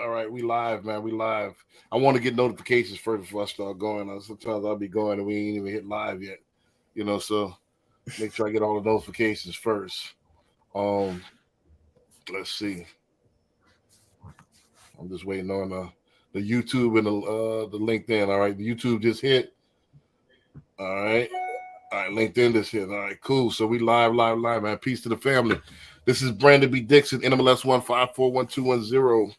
All right. We live, man. We live. I want to get notifications first before I start going. Sometimes I'll be going and we ain't even hit live yet. So make sure I get all the notifications first. Um, let's see. I'm just waiting on the YouTube and the LinkedIn. All right, the YouTube just hit. All right. All right, LinkedIn just hit. All right, cool. So we live, man. Peace to the family. This is Brandon B. Dixon, NMLS 1541210.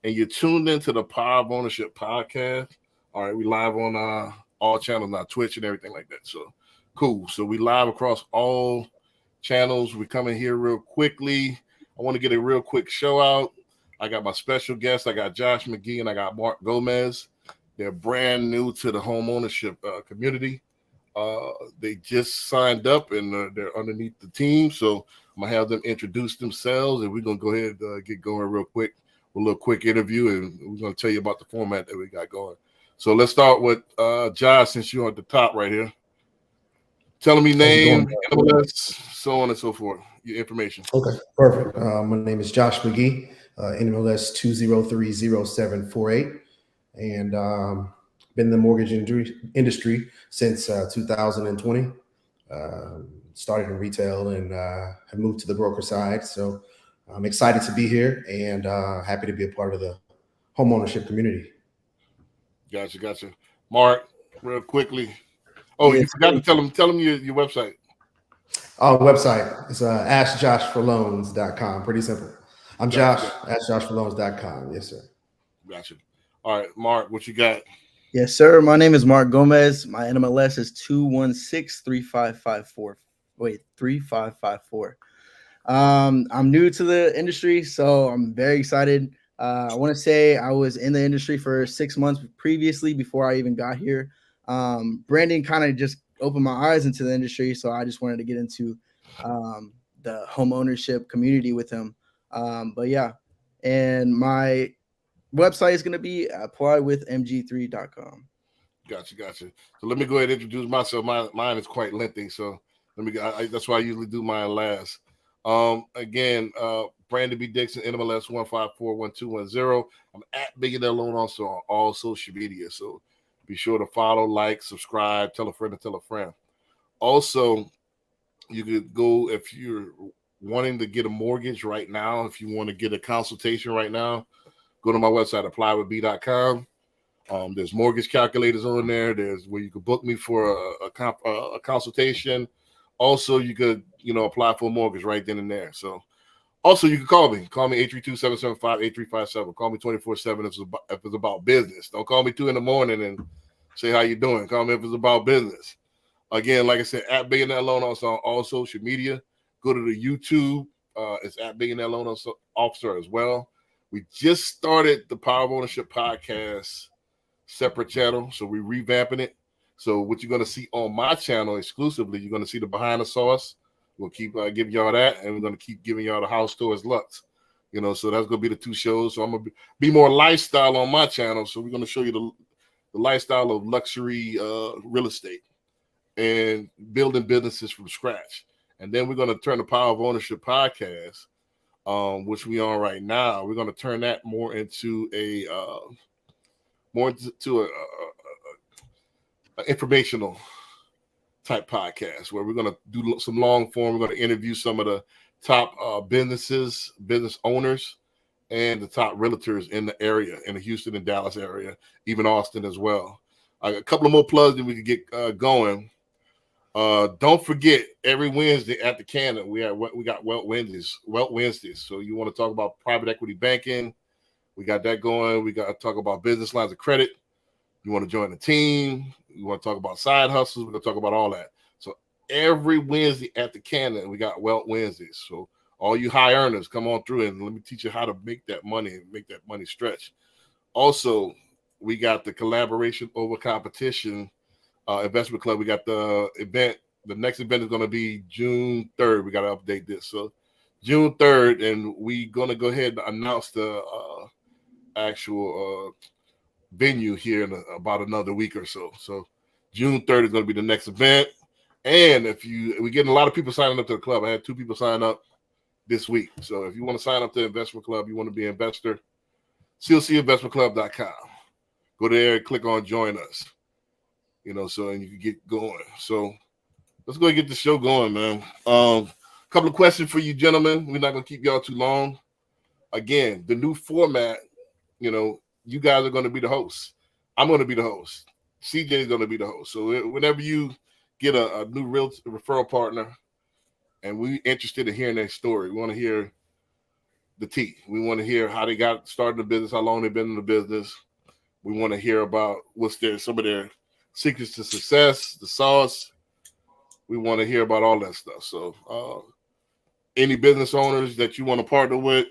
And you're tuned into the Power of Ownership podcast. All right, we live on all channels now, Twitch and everything like that. So cool. So we live across all channels. We're coming here real quickly. I want to get a real quick show out. I got my special guest. I got Josh McGee and I got Mark Gomez. They're brand new to the home ownership community. They just signed up and they're underneath the team. So I'm going to have them introduce themselves and we're going to go ahead and get going real quick. A little quick interview, and we're going to tell you about the format that we got going. So let's start with Josh, since you're at the top right here. Tell them your name, so on and so forth, your information. Okay, perfect. My name is Josh McGee, NMLS 2030748, and been in the mortgage industry since 2020. Started in retail and have moved to the broker side. So I'm excited to be here and happy to be a part of the homeownership community. Gotcha. Mark, real quickly. Oh, yes, you forgot to tell them your website. Website. It's askjoshforloans.com. Pretty simple. I'm Josh, askjoshforloans.com. Yes, sir. Gotcha. All right, Mark, what you got? Yes, sir. My name is Mark Gomez. My NMLS is 2163554. Wait, 3554. I'm new to the industry, so I'm very excited. I want to say I was in the industry for 6 months previously before I even got here. Brandon kind of just opened my eyes into the industry, so I just wanted to get into the home ownership community with him. But yeah, and my website is going to be applywithmg3.com. Gotcha. So let me go ahead and introduce myself. Mine is quite lengthy, so that's why I usually do mine last. Again, Brandon B. Dixon, NMLS 1541210. I'm at Billionaire Loan also on all social media. So be sure to follow, like, subscribe, tell a friend to tell a friend. Also, you could go if you're wanting to get a mortgage right now, if you want to get a consultation right now, go to my website, applywithb.com. There's mortgage calculators on there. There's where you could book me for a consultation. Also, you could, apply for a mortgage right then and there. So, also, you can call me. Call me 832-775-8357. Call me 24/7 if it's about business. Don't call me 2 a.m. and say how you doing. Call me if it's about business. Again, like I said, at Billionaire Loan Officer on all social media. Go to the YouTube. It's at Billionaire Loan Officer as well. We just started the Power of Ownership podcast separate channel, so we're revamping it. So what you're going to see on my channel exclusively, you're going to see the behind the sauce. We'll keep giving y'all that, and we're going to keep giving y'all the house tours Lux. So that's going to be the 2 shows. So I'm going to be more lifestyle on my channel. So we're going to show you the lifestyle of luxury real estate and building businesses from scratch. And then we're going to turn the Power of Ownership podcast, which we on right now. We're going to turn that more into a informational type podcast where we're going to do some long form. We're going to interview some of the top business owners and the top realtors in the area, in the Houston and Dallas area, even Austin as well. A couple of more plugs that we can get going. Don't forget, every Wednesday at the Cannon, we got Wealth Wednesdays. So you want to talk about private equity banking, we got that going. We got to talk about business lines of credit. You want to join the team, you want to talk about side hustles, we're going to talk about all that. So every Wednesday at the Cannon, we got Wealth Wednesdays. So all you high earners, come on through and let me teach you how to make that money and make that money stretch. Also, we got the Collaboration Over Competition Investment Club. We got the event. The next event is going to be June 3rd. We got to update this. So June 3rd, and we're going to go ahead and announce the actual venue here in about another week or so. So June 3rd is going to be the next event. And we're getting a lot of people signing up to the club. I had 2 people sign up this week. So if you want to sign up to the investment club, you want to be an investor, CLCinvestmentclub.com. Go there and click on join us. So and you can get going. So let's go and get the show going, man. Couple of questions for you gentlemen. We're not gonna keep y'all too long. Again, the new format, you guys are gonna be the hosts. I'm gonna be the host. CJ is gonna be the host. So whenever you get a new real referral partner and we're interested in hearing their story, we want to hear the tea. We want to hear how they got started in the business, how long they've been in the business. We want to hear about some of their secrets to success, the sauce. We want to hear about all that stuff. So any business owners that you want to partner with,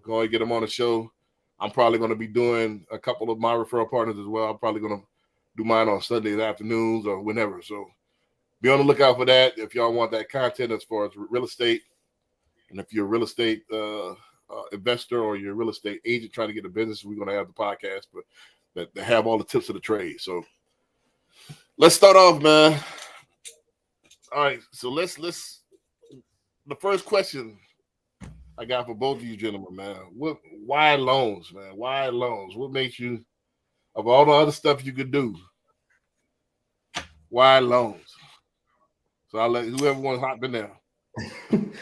go and get them on the show. I'm probably going to be doing a couple of my referral partners as well. I'm probably going to do mine on Sundays afternoons or whenever. So be on the lookout for that if y'all want that content as far as real estate. And if you're a real estate investor or you're a real estate agent trying to get a business, we're going to have the podcast, but that have all the tips of the trade. So let's start off, man. All right. So let's the first question I got for both of you gentlemen, man. Why loans, man? Why loans? What makes you, of all the other stuff you could do, why loans? So I'll let whoever wants to hop in there.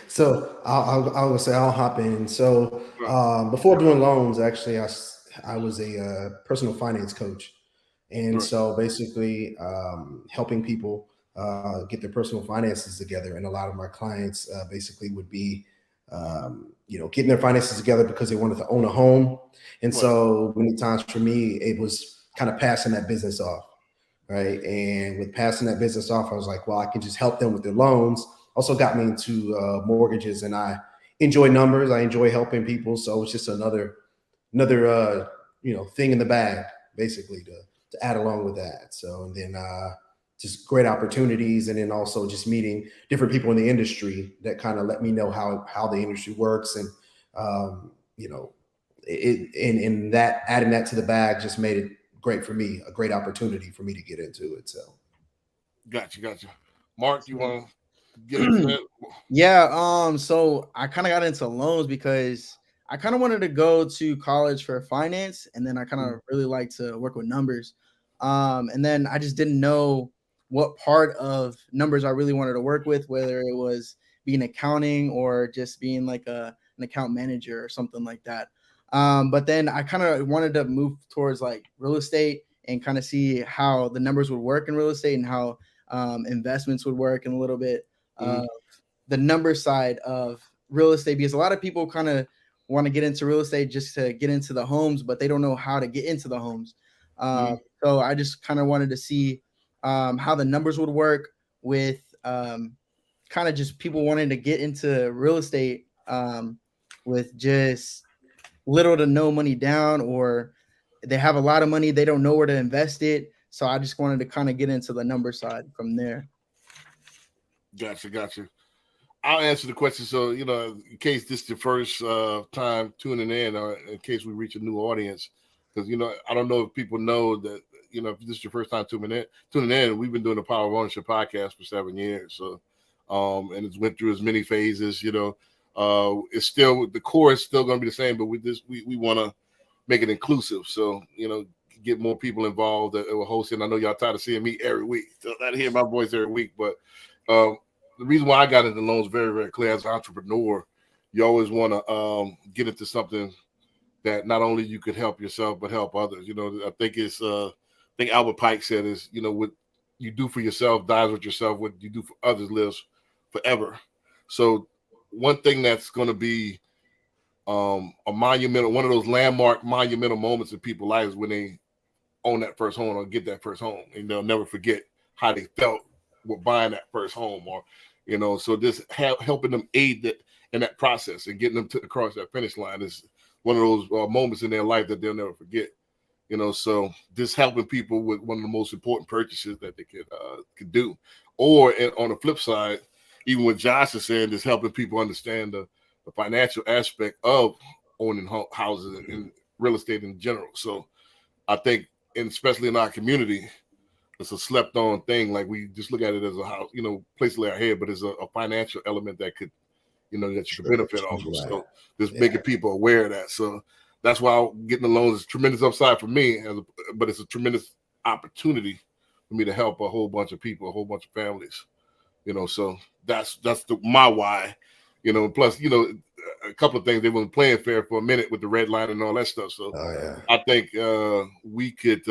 So I'll say I'll hop in. So before doing loans, actually, I was a personal finance coach, and so basically helping people get their personal finances together. And a lot of my clients basically would be getting their finances together because they wanted to own a home. And so many times for me, it was kind of passing that business off, right? And with passing that business off, I was like, well, I can just help them with their loans. Also got me into mortgages, and I enjoy numbers. I enjoy helping people. So it's just another thing in the bag, basically, to add along with that. So, and then just great opportunities, and then also just meeting different people in the industry that kind of let me know how the industry works, and in that, adding that to the bag just made it great for me, a great opportunity for me to get into it. So, gotcha. Mark, you want to get into that? Yeah. So I kind of got into loans because I kind of wanted to go to college for finance, and then I kind of really like to work with numbers. And then I just didn't know what part of numbers I really wanted to work with, whether it was being accounting or just being like an account manager or something like that. But then I kind of wanted to move towards like real estate and kind of see how the numbers would work in real estate and how investments would work, and a little bit the number side of real estate, because a lot of people kind of want to get into real estate just to get into the homes, but they don't know how to get into the homes. So I just kind of wanted to see how the numbers would work with kind of just people wanting to get into real estate with just little to no money down, or they have a lot of money, they don't know where to invest it. So I just wanted to kind of get into the number side from there. Gotcha. I'll answer the question. So, in case this is your first time tuning in, or in case we reach a new audience, because, I don't know if people know that, if this is your first time tuning in, we've been doing the Power of Ownership podcast for 7 years. So, and it's went through as many phases, it's still, the core is still going to be the same, but we want to make it inclusive. So, get more people involved that will host it. I know y'all tired of seeing me every week. So I hear my voice every week, but the reason why I got into loans very, very clear. As an entrepreneur, you always want to get into something that not only you could help yourself but help others. I think Albert Pike said is, what you do for yourself dies with yourself. What you do for others lives forever. So one thing that's going to be a monumental, one of those landmark monumental moments in people's lives when they own that first home or get that first home, and they'll never forget how they felt with buying that first home, or so just helping them aid that in that process and getting them to across that finish line is one of those moments in their life that they'll never forget. So just helping people with one of the most important purchases that they could do. Or on the flip side, even what Josh is saying, just helping people understand the financial aspect of owning houses and real estate in general. So I think, and especially in our community, it's a slept on thing. Like, we just look at it as a house, place to lay our head, but it's a financial element that could, that you could benefit off of. So just making people aware of that. So that's why getting the loans is tremendous upside for me, but it's a tremendous opportunity for me to help a whole bunch of people, a whole bunch of families. So that's my why. Plus, a couple of things, they weren't playing fair for a minute with the red line and all that stuff. So I think we could,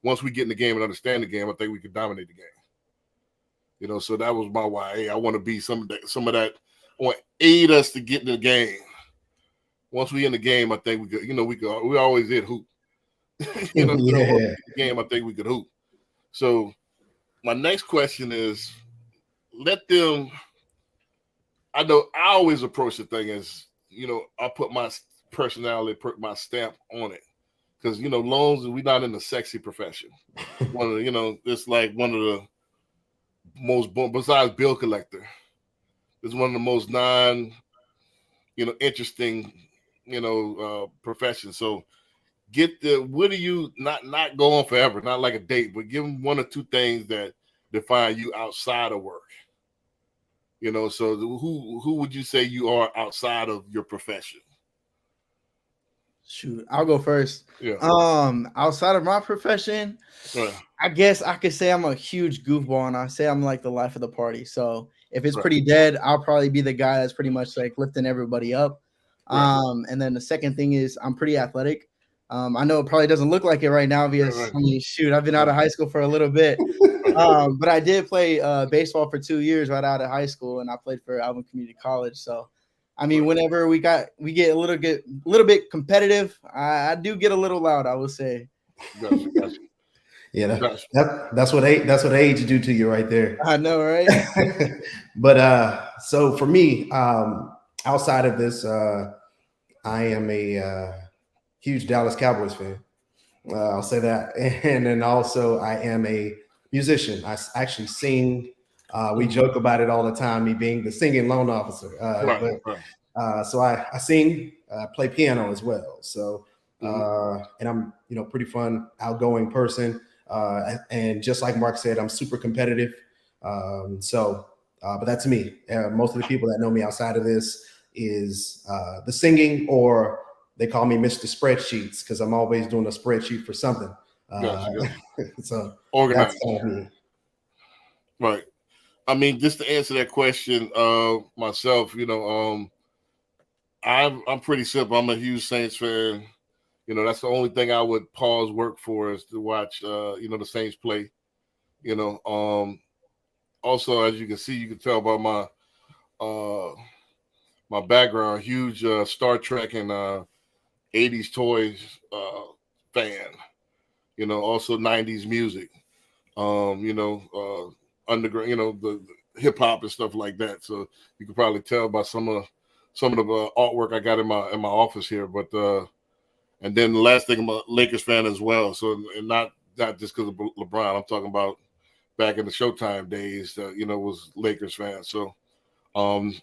once we get in the game and understand the game, I think we could dominate the game. So that was my why. Hey, I want to be some of that. I want to aid us to get in the game. Once we in the game, I think we could. We always did hoop. The game, I think we could hoop. So my next question is, let them. I know I always approach the thing as, I put my personality, put my stamp on it. Because, loans, we're not in the sexy profession. It's like one of the most, besides bill collector, it's one of the most interesting, professions. So what do you, not go on forever, not like a date, but give them one or two things that define you outside of work. So who would you say you are outside of your profession? Shoot, I'll go first. Yeah. Outside of my profession, I guess I could say I'm a huge goofball, and I say I'm like the life of the party. So if it's pretty dead, I'll probably be the guy that's pretty much like lifting everybody up. And then the second thing is I'm pretty athletic. I know it probably doesn't look like it right now because I've been out of high school for a little bit. But I did play baseball for 2 years right out of high school, and I played for Alvin Community College. So, whenever we get a little bit competitive, I do get a little loud, I would say. Gotcha. Yeah, that's what age do to you right there. I know, right? But so for me, outside of this, I am a huge Dallas Cowboys fan. I'll say that, and then also I am a musician. I actually sing. We joke about it all the time, me being the singing loan officer. So I sing, play piano as well. So and I'm pretty fun, outgoing person. And just like Mark said, I'm super competitive. But that's me. Most of the people that know me outside of this is the singing, or they call me Mr. Spreadsheets because I'm always doing a spreadsheet for something. Gotcha. So organized. That's kind of me. Right. Just to answer that question, myself, I'm pretty simple. I'm a huge Saints fan. That's the only thing I would pause work for is to watch, the Saints play. Also, as you can see, you can tell by my background, huge Star Trek and 80s toys fan. Also 90s music. Underground, the hip hop and stuff like that. So you can probably tell by some of the artwork I got in my office here. But and then the last thing, I'm a Lakers fan as well. So and not just because of LeBron. I'm talking about back in the Showtime days. Was Lakers fan. So I'm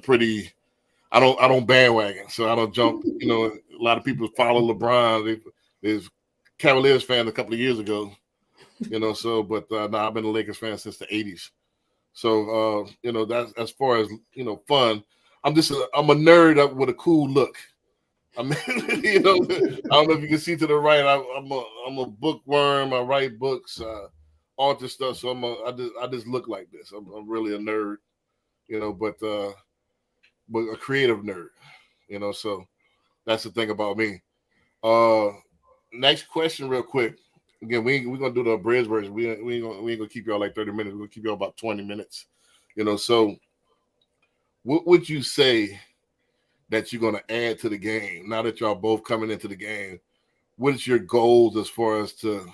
pretty. I don't bandwagon, so I don't jump. A lot of people follow LeBron. There's Cavaliers fan a couple of years ago. But I've been a Lakers fan since the 80s. So that's as far as fun. I'm a nerd up with a cool look. I don't know if you can see to the right. I'm a bookworm. I write books, author stuff. So I just look like this. I'm really a nerd, but a creative nerd, So that's the thing about me. Next question, real quick. Again, we're gonna do the abridged version. We ain't gonna keep y'all like 30 minutes. We're gonna keep y'all about 20 minutes. So what would you say that you're gonna add to the game now that y'all both coming into the game? What is your goals as far as to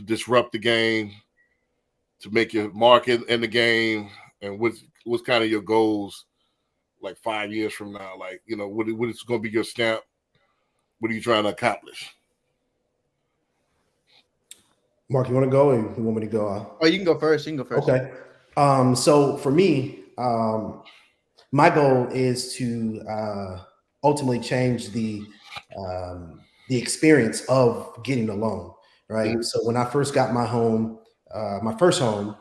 disrupt the game, to make your market in the game, and what's kind of your goals like 5 years from now? Like, what is gonna be your stamp? What are you trying to accomplish? Mark, you want to go, or you want me to go? Oh, you can go first. Okay. So for me, my goal is to ultimately change the experience of getting a loan, right? Mm-hmm. So when I first got my home, my first home,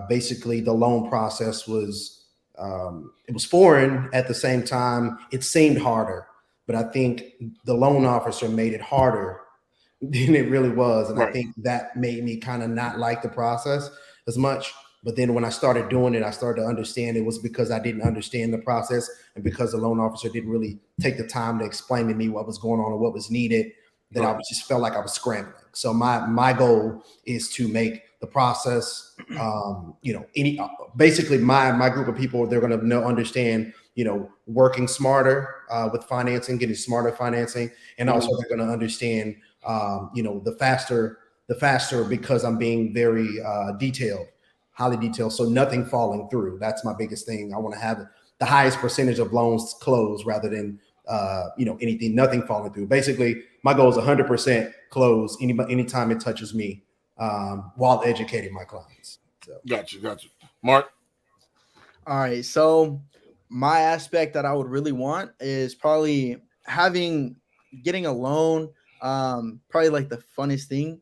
basically the loan process was it was foreign. At the same time, it seemed harder but I think the loan officer made it harder than it really was. And Right. I think that made me kind of not like the process as much. But then when I started doing it, I started to understand it was because I didn't understand the process, and because the loan officer didn't really take the time to explain to me what was going on and what was needed, that I just felt like I was scrambling. So my goal is to make the process, basically my group of people, they're going to understand, working smarter with financing, getting smarter financing, and also they're going to understand, the faster, because I'm being very highly detailed, so nothing falling through. That's my biggest thing. I want to have the highest percentage of loans closed rather than nothing falling through. Basically, my goal is 100% close anytime it touches me, while educating my clients. So. Gotcha. Mark? All right. So my aspect that I would really want is probably getting a loan, probably like the funnest thing,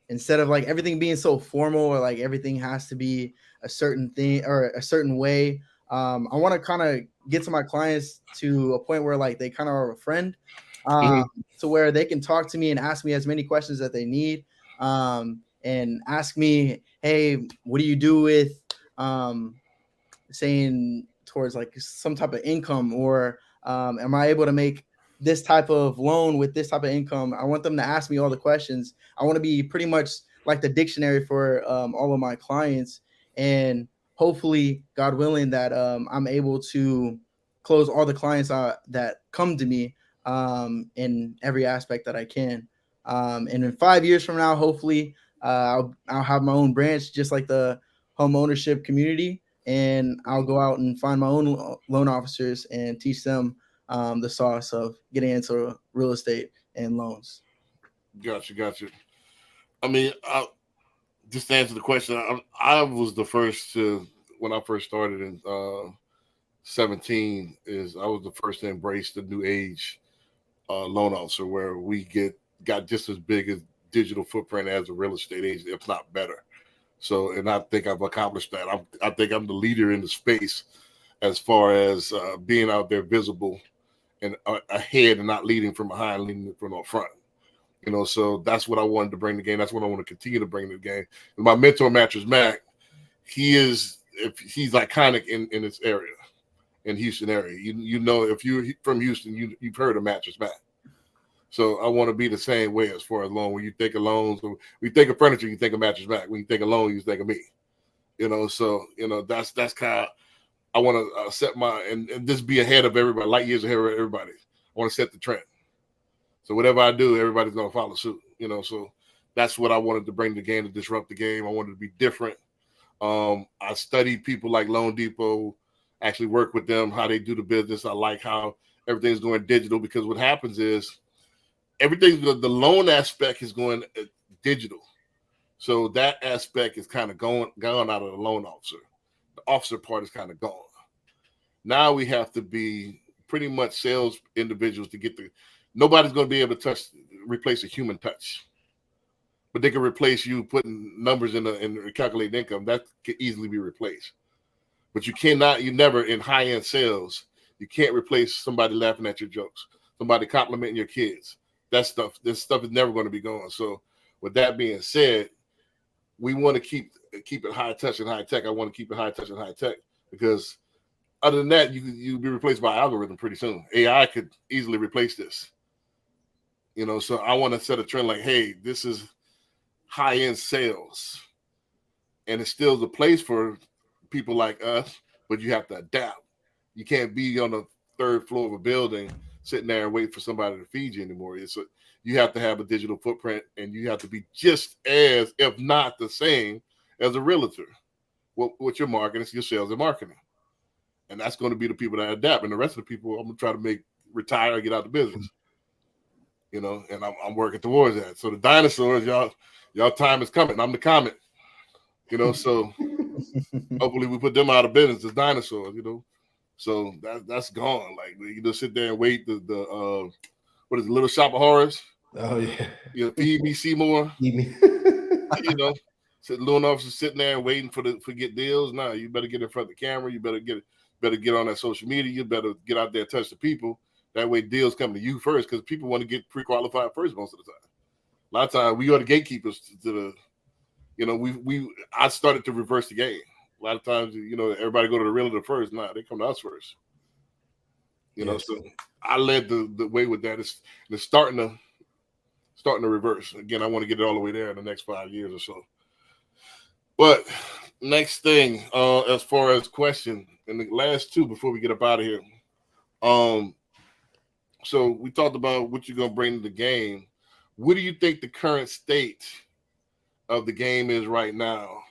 instead of like everything being so formal or like everything has to be a certain thing or a certain way. I want to kind of get to my clients to a point where like they kind of are a friend, to where they can talk to me and ask me as many questions that they need, and ask me, hey, what do you do with saying towards like some type of income, or am I able to make this type of loan with this type of income? I want them to ask me all the questions. I want to be pretty much like the dictionary for all of my clients, and hopefully, God willing, that I'm able to close all the clients that come to me in every aspect that I can. And in 5 years from now, hopefully, I'll have my own branch, just like the home ownership community, and I'll go out and find my own loan officers and teach them the sauce of getting into real estate and loans. Gotcha. I mean, just to answer the question, I was the first to, when I first started in 17, I was the first to embrace the new age loan officer, where we got just as big a digital footprint as a real estate agent, if not better. So, and I think I've accomplished that. I think I'm the leader in the space as far as being out there visible and ahead, and not leading from behind, leading from up front. So that's what I wanted to bring to the game. That's what I want to continue to bring to the game. And my mentor, Mattress Mac, he's iconic in this area, in Houston area. If you're from Houston, you've heard of Mattress Mac. So I want to be the same way as far as loan. When you think of loans, when you think of furniture, you think of Mattress Mac. When you think of loan, you think of me. That's kind of, I want to set and just be ahead of everybody, light years ahead of everybody. I want to set the trend. So whatever I do, everybody's going to follow suit. So that's what I wanted to bring to the game, to disrupt the game. I wanted to be different. I studied people like Loan Depot, actually work with them, how they do the business. I like how everything's going digital, because what happens is the loan aspect is going digital. So that aspect is kind of gone out of the loan officer. The officer part is kind of gone. Now we have to be pretty much sales individuals to get nobody's going to be able to replace a human touch, but they can replace you putting numbers in calculating income. That can easily be replaced. But you never, in high-end sales, you can't replace somebody laughing at your jokes, somebody complimenting your kids. This stuff is never going to be gone. So with that being said, we want to keep it high touch and high tech. I want to keep it high touch and high tech, because other than that, you'll be replaced by algorithm pretty soon. AI could easily replace this. So I want to set a trend like, hey, this is high-end sales, and it's still the place for people like us, but you have to adapt. You can't be on the third floor of a building sitting there and wait for somebody to feed you anymore. You have to have a digital footprint, and you have to be just as, if not the same, as a realtor. What your marketing is, your sales and marketing. And that's going to be the people that adapt. And the rest of the people, I'm going to try to retire or get out of the business. And I'm working towards that. So the dinosaurs, y'all time is coming. I'm the comet. So hopefully we put them out of business as dinosaurs, So that's gone. Like, you just sit there and wait. The what is it, Little Shop of Horrors? Oh yeah. Feed me Seymour. Feed me. So loan officers sitting there and waiting for get deals. No, you better get in front of the camera. You better get on that social media. You better get out there and touch the people That way deals come to you first because people want to get pre-qualified first most of the time. A lot of times we are the gatekeepers to the, I started to reverse the game. A lot of times, everybody go to the realtor first. Nah, they come to us first. So I led the way with that. It's starting to reverse. Again, I want to get it all the way there in the next 5 years or so. But next thing, as far as question, and the last two before we get up out of here. So we talked about what you're gonna bring to the game. What do you think the current state of the game is right now?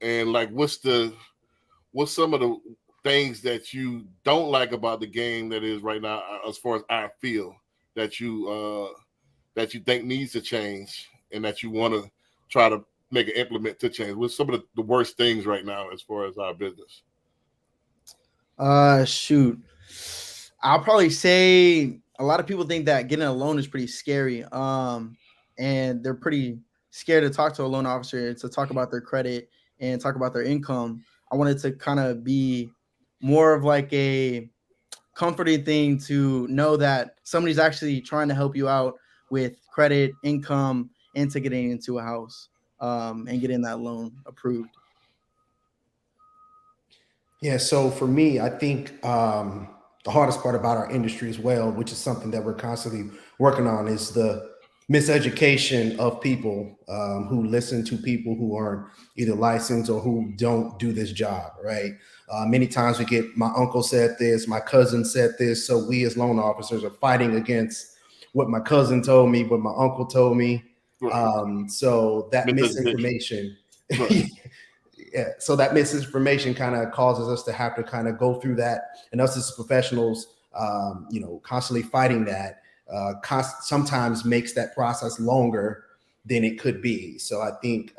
And like what's some of the things that you don't like about the game that is right now as far as I feel that you think needs to change and that you want to try to make an implement to change? What's some of the worst things right now as far as our business? Shoot. I'll probably say a lot of people think that getting a loan is pretty scary. And they're pretty scared to talk to a loan officer, to talk about their credit and talk about their income. I wanted to kind of be more of like a comforting thing to know that somebody's actually trying to help you out with credit, income, into getting into a house, and getting that loan approved. Yeah. So for me, I think the hardest part about our industry as well, which is something that we're constantly working on, is the miseducation of people who listen to people who aren't either licensed or who don't do this job, right? Many times we get, my uncle said this, my cousin said this, so we as loan officers are fighting against what my cousin told me, what my uncle told me. Right. So that misinformation, right. Yeah, so that misinformation kind of causes us to have to kind of go through that, and us as professionals, constantly fighting that, sometimes makes that process longer than it could be. So I think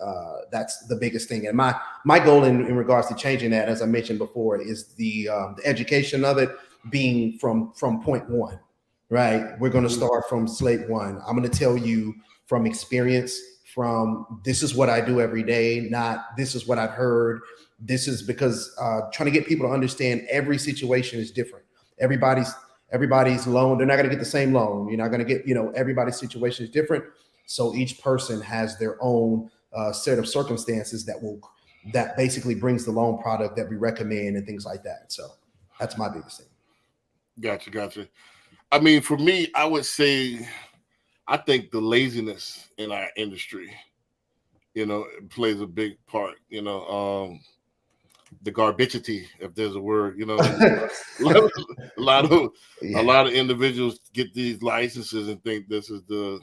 that's the biggest thing. And my goal in regards to changing that, as I mentioned before, is the education of it being from point one, right? We're going to start from slate one. I'm going to tell you from experience, from this is what I do every day, not this is what I've heard. This is because trying to get people to understand every situation is different. Everybody's loan, they're not going to get the same loan. You're not going to get, everybody's situation is different. So each person has their own set of circumstances that basically brings the loan product that we recommend and things like that. So that's my biggest thing. Gotcha. I mean, for me, I would say, I think the laziness in our industry, plays a big part. The garbageity, if there's a word, a lot of individuals get these licenses and think this is the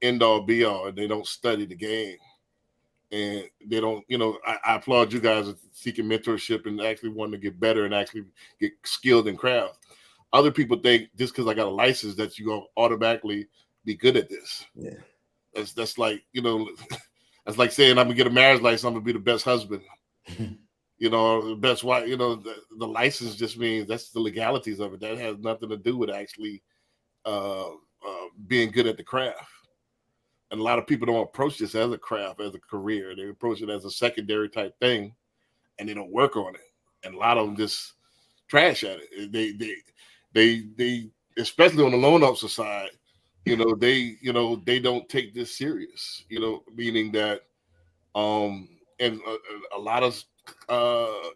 end all be all, and they don't study the game, and they don't. I applaud you guys seeking mentorship and actually wanting to get better and actually get skilled in craft. Other people think just because I got a license that you gonna automatically be good at this. Yeah, that's like that's like saying I'm gonna get a marriage license, I'm gonna be the best husband, the best wife. The license just means that's the legalities of it. That has nothing to do with actually being good at the craft. And a lot of people don't approach this as a craft, as a career. They approach it as a secondary type thing, and they don't work on it. And a lot of them just trash at it. They especially on the loan officer side. They don't take this serious, meaning that, and a lot of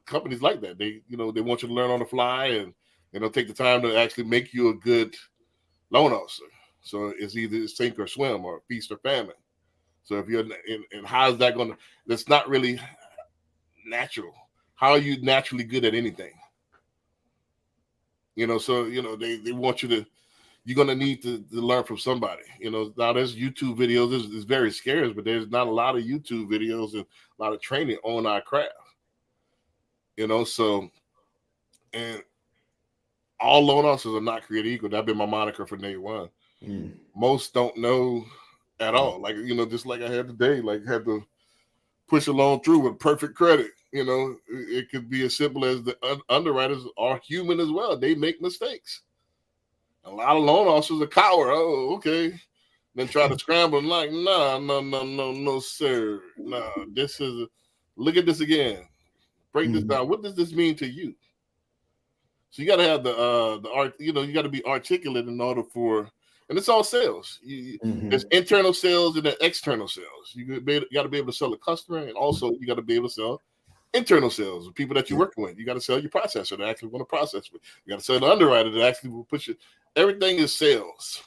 companies like that, they want you to learn on the fly, and they don't take the time to actually make you a good loan officer. So it's either sink or swim or feast or famine. So if you're and how is that that's not really natural. How are you naturally good at anything? So they want you to, you're going to need to learn from somebody. Now there's YouTube videos. It's very scarce, but there's not a lot of YouTube videos and a lot of training on our craft. So, and all loan officers are not created equal. That's been my moniker for day one. Most don't know at all. Like, just like I had today, like had to push a loan through with perfect credit. It could be as simple as the underwriters are human as well. They make mistakes. A lot of loan officers are coward. Oh, okay. Then try to scramble and like, no, sir. No, look at this again. Break this down. What does this mean to you? So you got to have the art. You got to be articulate in order for, and it's all sales. There's internal sales and then external sales. You got to be able to sell a customer, and also you got to be able to sell internal sales, the people that you're working with. You got to sell your processor that actually want to process with. You got to sell the underwriter that actually will push it. Everything is sales.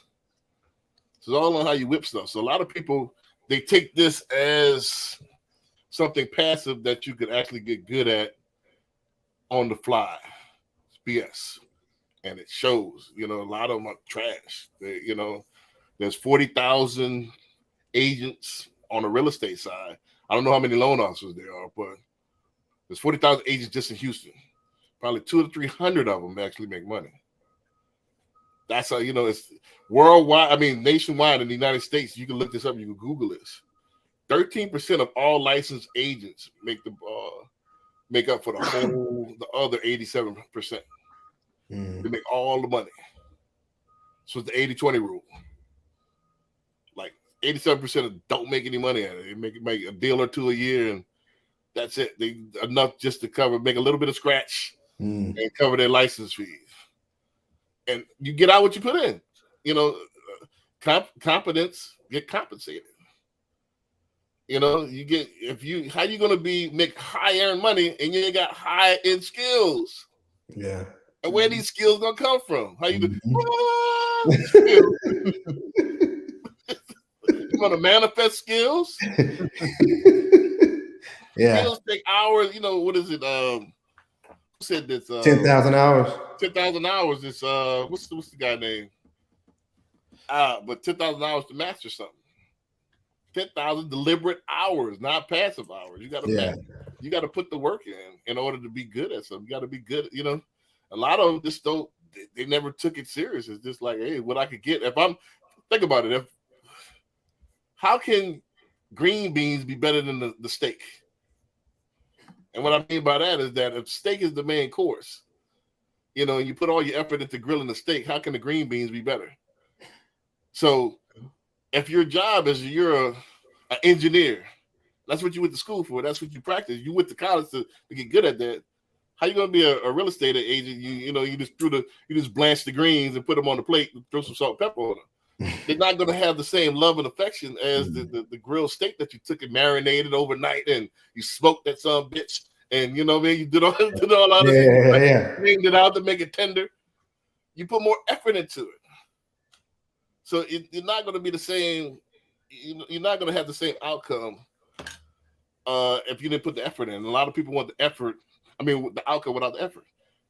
So it's all on how you whip stuff. So a lot of people, they take this as something passive that you could actually get good at on the fly. It's BS. And it shows, a lot of them are trash. There's 40,000 agents on the real estate side. I don't know how many loan officers there are, but there's 40,000 agents just in Houston. Probably 200 to 300 of them actually make money. That's how, it's worldwide. I mean, nationwide in the United States, you can look this up. You can Google this. 13% of all licensed agents make up for the other 87%. They make all the money. So it's the 80-20 rule. Like 87% don't make any money at it. They make a deal or two a year, and that's it. They enough just to make a little bit of scratch and cover their license fees. And you get out what you put in. Competence, get compensated. How you gonna make high earned money and you ain't got high end skills? Yeah. And where these skills gonna come from? How you do? You want to manifest skills? Yeah. Skills take hours. What is it? Who said this? 10,000 hours. 10,000 hours is what's the guy name? But 10,000 hours to master something. 10,000 deliberate hours, not passive hours. You gotta put the work in order to be good at something. You gotta be good. A lot of them just don't. They never took it serious. It's just like, hey, what I could get think about it. How can green beans be better than the steak? And what I mean by that is that if steak is the main course, and you put all your effort into grilling the steak, how can the green beans be better? So if your job is you're an engineer, that's what you went to school for. That's what you practice. You went to college to get good at that. How you gonna be a real estate agent? You just blanch the greens and put them on the plate and throw some salt and pepper on them. They're not gonna have the same love and affection as the grilled steak that you took and marinated overnight and you smoked that son of a bitch and you did all other things, cleaned it out to make it tender. You put more effort into it, so you're not gonna be the same. You're not gonna have the same outcome if you didn't put the effort in. A lot of people want the effort. I mean, the outcome without the effort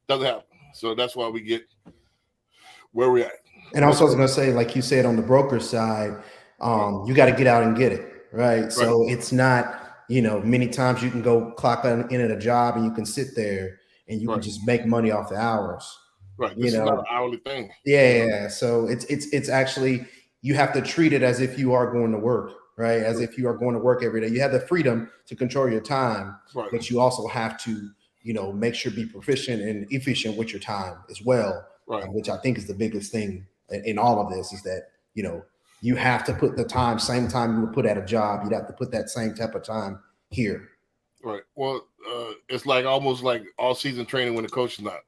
doesn't happen. So that's why we get where we're at. And also, I was going to say, like you said, on the broker side, you got to get out and get it, right? So it's not, many times you can go clock in at a job and you can sit there and you can just make money off the hours. Right. This is not an hourly thing. Yeah. So it's actually, you have to treat it as if you are going to work, right? As if you are going to work every day. You have the freedom to control your time, but you also have to, make sure be proficient and efficient with your time as well, which I think is the biggest thing in all of this is that, you have to put the same time you would put at a job. You'd have to put that same type of time here. Right. Well, it's like almost like all season training when the coach is not.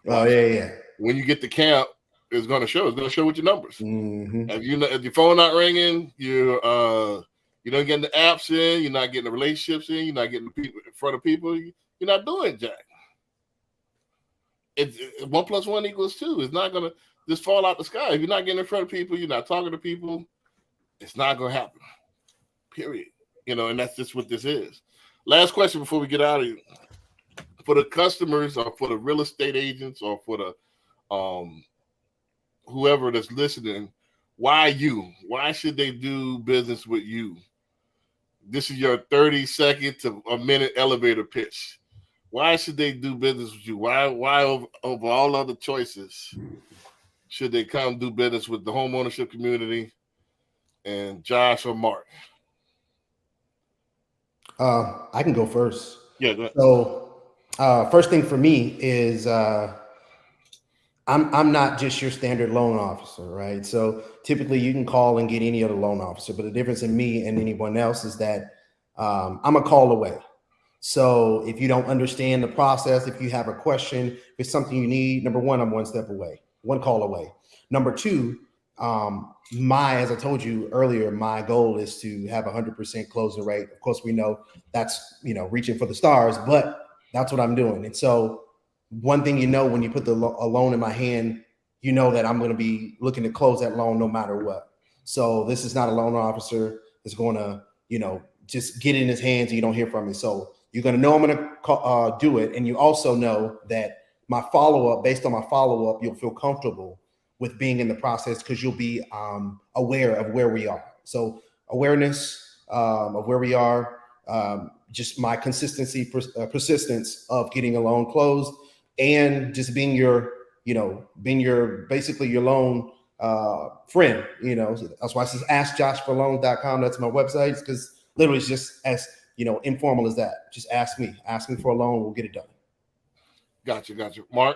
When you get to camp, it's going to show. It's going to show with your numbers. If your phone not ringing, you don't get the apps in. You're not getting the relationships in. You're not getting the people in front of people. You're not doing jack. It's 1 + 1 = 2. It's not going to just fall out the sky. If you're not getting in front of people, you're not talking to people, it's not going to happen. Period. And that's just what this is. Last question before we get out of here. For the customers or for the real estate agents or for the whoever that's listening, why you? Why should they do business with you? This is your 30-second to a minute elevator pitch. Why should they do business with you? Why over all other choices should they come do business with the home ownership community and Josh or Mark? I can go first. Yeah, go ahead. So first thing for me is I'm not just your standard loan officer, right? So typically you can call and get any other loan officer, but the difference in me and anyone else is that I'm a call away. So if you don't understand the process, if you have a question, if it's something you need, number one, I'm one step away, one call away. Number two, as I told you earlier, my goal is to have 100% closing rate. Of course, we know that's, reaching for the stars, but that's what I'm doing. And so one thing, when you put a loan in my hand, you know that I'm going to be looking to close that loan no matter what. So this is not a loan officer that's going to, just get in his hands and you don't hear from me. So you're going to know I'm going to do it. And you also know that my follow-up, based on my follow-up, you'll feel comfortable with being in the process because you'll be aware of where we are. So awareness of where we are, just my consistency, persistence of getting a loan closed, and just being basically your loan friend. So that's why it says askjoshforloans.com. That's my website, because literally it's just as informal as that. Just ask me for a loan, we'll get it done. Gotcha. Mark?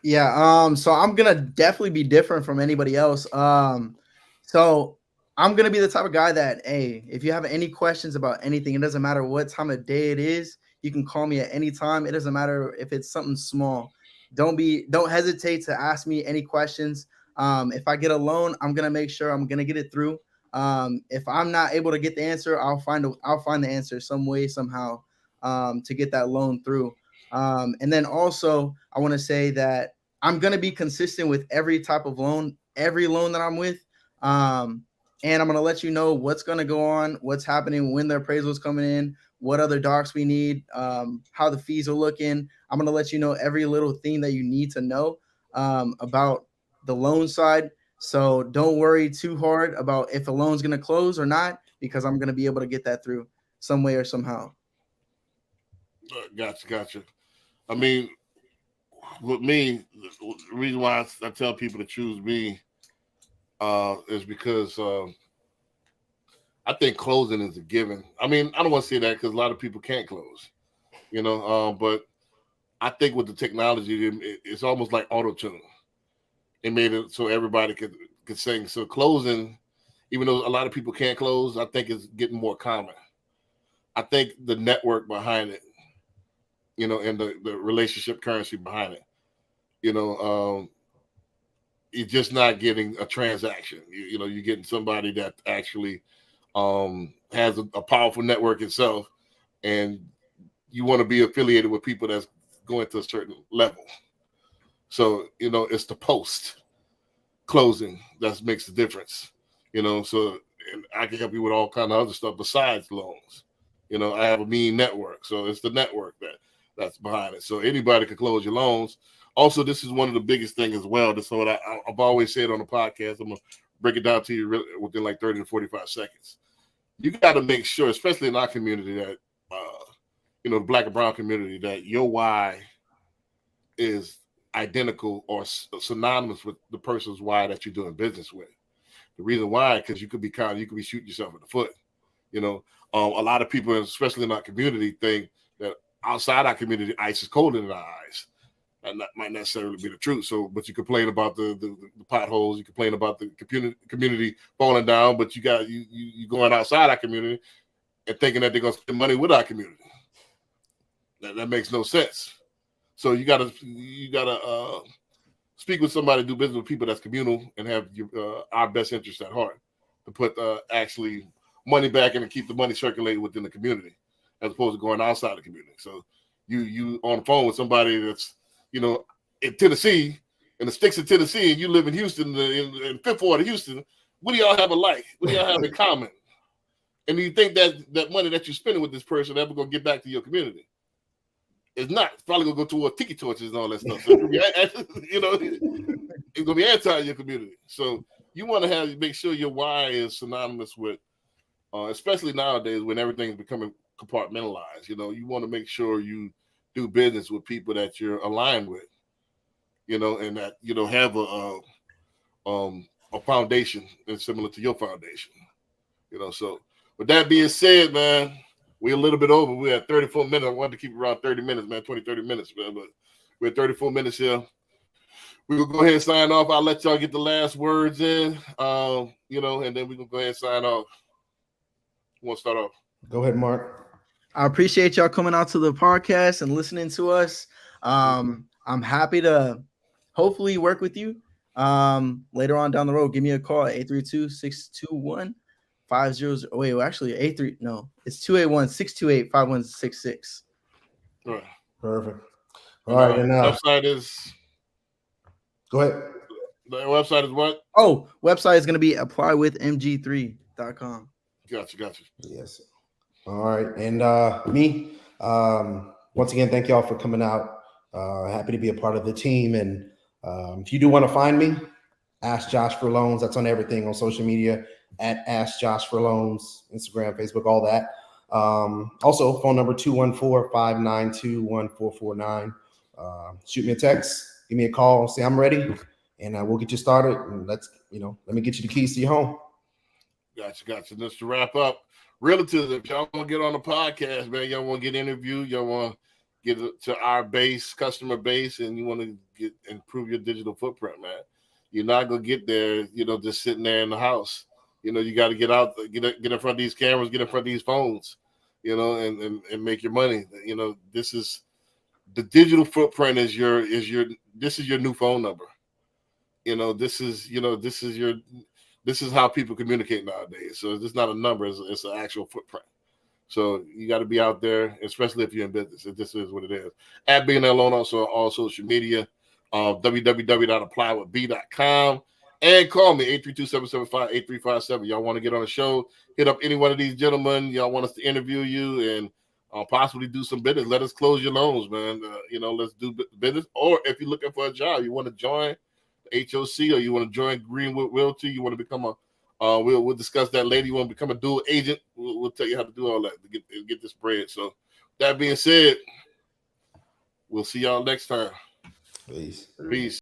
Yeah, so I'm gonna definitely be different from anybody else. So I'm gonna be the type of guy that, hey, if you have any questions about anything, it doesn't matter what time of day it is, you can call me at any time. It doesn't matter if it's something small. Don't hesitate to ask me any questions. If I get a loan, I'm gonna make sure I'm gonna get it through. If I'm not able to get the answer, I'll find the answer some way, somehow, to get that loan through. And then also I want to say that I'm going to be consistent with every type of loan, every loan that I'm with. And I'm going to let you know what's going to go on, what's happening, when the appraisal is coming in, what other docs we need, how the fees are looking. I'm going to let you know every little thing that you need to know about the loan side. So don't worry too hard about if a loan's going to close or not, because I'm going to be able to get that through some way or somehow. Gotcha. I mean, with me, the reason why I tell people to choose me is because I think closing is a given. I mean, I don't want to say that because a lot of people can't close, but I think with the technology, it's almost like auto-tune. It made it so everybody could sing. So closing, even though a lot of people can't close, I think it's getting more common. I think the network behind it, and the relationship currency behind it, you're just not getting a transaction. You're getting somebody that actually has a powerful network itself, and you want to be affiliated with people that's going to a certain level. So, it's the post closing that makes the difference, so and I can help you with all kind of other stuff besides loans. I have a mean network. So it's the network that's behind it. So anybody can close your loans. Also, this is one of the biggest things as well. That's what I've always said on the podcast. I'm going to break it down to you within like 30 to 45 seconds. You got to make sure, especially in our community, that, the Black and brown community, that your why is identical or synonymous with the person's why that you're doing business with. The reason why, because you could be shooting yourself in the foot. A lot of people, especially in our community, think that outside our community, ice is colder in our eyes. And that might necessarily be the truth. So, but you complain about the potholes, you complain about the community falling down, but you going outside our community and thinking that they're going to spend money with our community. That makes no sense. So you gotta speak with somebody, do business with people that's communal and have our best interest at heart, to put actually money back in and keep the money circulating within the community, as opposed to going outside the community. So you on the phone with somebody that's in Tennessee, in the sticks of Tennessee, and you live in Houston, in Fifth Ward of Houston. What do y'all have alike? What do y'all have in common? And you think that money that you're spending with this person ever gonna get back to your community? It's not. It's probably gonna go toward tiki torches and all that stuff. So it's gonna be anti your community. So you want to make sure your why is synonymous with, especially nowadays when everything's becoming compartmentalized. You want to make sure you do business with people that you're aligned with, and that have a foundation that's similar to your foundation. So with that being said, man, we're a little bit over. We're at 34 minutes. I wanted to keep it around 30 minutes, man, 30 minutes, man. But we're at 34 minutes here. We will go ahead and sign off. I'll let y'all get the last words in, and then we can go ahead and sign off. You want to start off? Go ahead, Mark. I appreciate y'all coming out to the podcast and listening to us. I'm happy to hopefully work with you later on down the road. Give me a call at 832-621-50. Wait, actually, 83. No, it's 281-628-5166. Right. Perfect. And, All right, and website is. go ahead. The website is what? Oh, website is going to be applywithmg3.com. Gotcha. Yes. All right. And me, once again, thank y'all for coming out. Happy to be a part of the team. And if you do want to find me, Ask Josh for Loans. That's on everything on social media at Ask Josh for Loans, Instagram, Facebook, all that. Also, phone number 214-592-1449. Shoot me a text, give me a call, say I'm ready, and we'll get you started. And let me get you the keys to your home. Gotcha. Just to wrap up, relatives, if y'all want to get on the podcast, man, y'all want to get interviewed, y'all want to get to our customer base, and you want to improve your digital footprint, man. You're not gonna get there, just sitting there in the house. You got to get out, get in front of these cameras, get in front of these phones, and make your money. This is the digital footprint this is your new phone number. This is how people communicate nowadays. So it's not a number; it's an actual footprint. So you got to be out there, especially if you're in business. This is what it is. At Being Alone, also on all social media. www.applywithb.com, and call me 832-775-8357. Y'all want to get on the show, hit up any one of these gentlemen. Y'all want us to interview you and possibly do some business. Let us close your loans, man. Let's do business. Or if you're looking for a job, you want to join the HOC, or you want to join Greenwood Realty, you want to become we'll discuss that later. You want to become a dual agent, we'll tell you how to do all that to get this bread. So that being said, we'll see y'all next time. Peace. Peace.